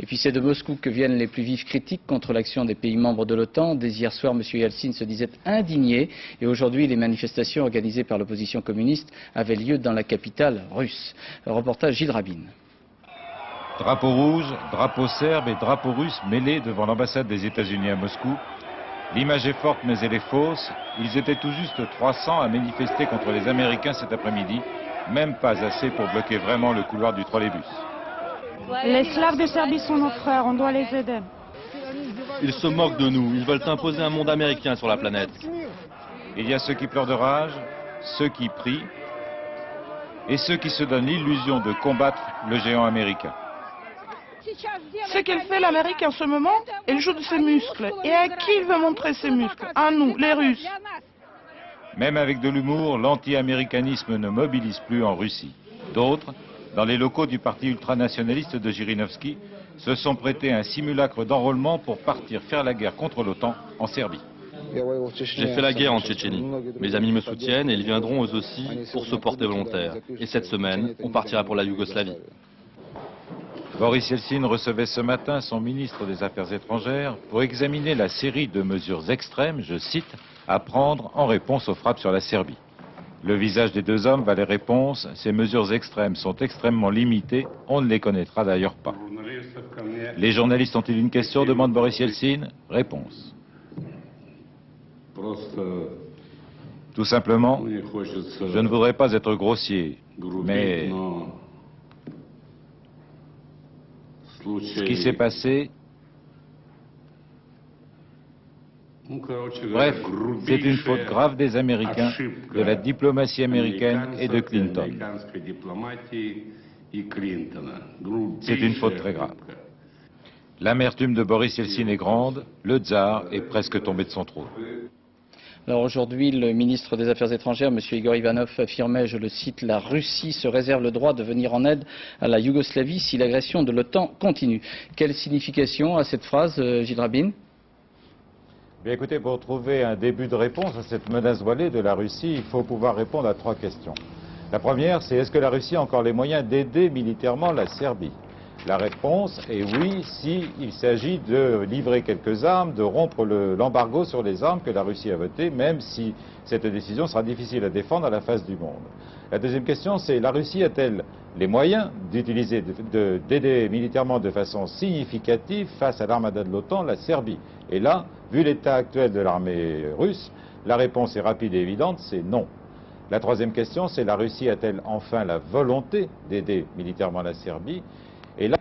Et puis c'est de Moscou que viennent les plus vives critiques contre l'action des pays membres de l'OTAN. Dès hier soir, M. Yeltsin se disait indigné et aujourd'hui les manifestations organisées par l'opposition communiste avaient lieu dans la capitale russe. Reportage Gilles Rabin. Drapeau rouge, drapeau serbe et drapeau russe mêlés devant l'ambassade des États-Unis à Moscou. L'image est forte mais elle est fausse. Ils étaient tout juste 300 à manifester contre les Américains cet après-midi. Même pas assez pour bloquer vraiment le couloir du trolleybus. Les Slaves de Serbie sont nos frères, on doit les aider. Ils se moquent de nous, ils veulent imposer un monde américain sur la planète. Il y a ceux qui pleurent de rage, ceux qui prient et ceux qui se donnent l'illusion de combattre le géant américain. Ce qu'elle fait l'Amérique en ce moment, elle joue de ses muscles. Et à qui il veut montrer ses muscles? À nous, les Russes. Même avec de l'humour, l'anti-américanisme ne mobilise plus en Russie. D'autres, dans les locaux du parti ultranationaliste de Zhirinovski, se sont prêtés à un simulacre d'enrôlement pour partir faire la guerre contre l'OTAN en Serbie. J'ai fait la guerre en Tchétchénie. Mes amis me soutiennent et ils viendront eux aussi pour se porter volontaires. Et cette semaine, on partira pour la Yougoslavie. Boris Yeltsin recevait ce matin son ministre des Affaires étrangères pour examiner la série de mesures extrêmes, je cite, à prendre en réponse aux frappes sur la Serbie. Le visage des deux hommes va les réponses. Ces mesures extrêmes sont extrêmement limitées. On ne les connaîtra d'ailleurs pas. Les journalistes ont-ils une question? Demande Boris Yeltsin. Réponse. Tout simplement, je ne voudrais pas être grossier, mais ce qui s'est passé, bref, c'est une faute grave des Américains, de la diplomatie américaine et de Clinton. C'est une faute très grave. L'amertume de Boris Yeltsin est grande, le tsar est presque tombé de son trône. Alors aujourd'hui, le ministre des Affaires étrangères, M. Igor Ivanov, affirmait, je le cite, la Russie se réserve le droit de venir en aide à la Yougoslavie si l'agression de l'OTAN continue. Quelle signification a cette phrase, Gilles Rabin? Bien écoutez, pour trouver un début de réponse à cette menace voilée de la Russie, il faut pouvoir répondre à 3 questions. La première, c'est est-ce que la Russie a encore les moyens d'aider militairement la Serbie? La réponse est oui, s'il s'agit de livrer quelques armes, de rompre l'embargo sur les armes que la Russie a voté, même si cette décision sera difficile à défendre à la face du monde. La deuxième question, c'est la Russie a-t-elle les moyens d'utiliser, d'aider militairement de façon significative face à l'armada de l'OTAN, la Serbie? Et là, vu l'état actuel de l'armée russe, la réponse est rapide et évidente, c'est non. La troisième question, c'est la Russie a-t-elle enfin la volonté d'aider militairement la Serbie? Et là,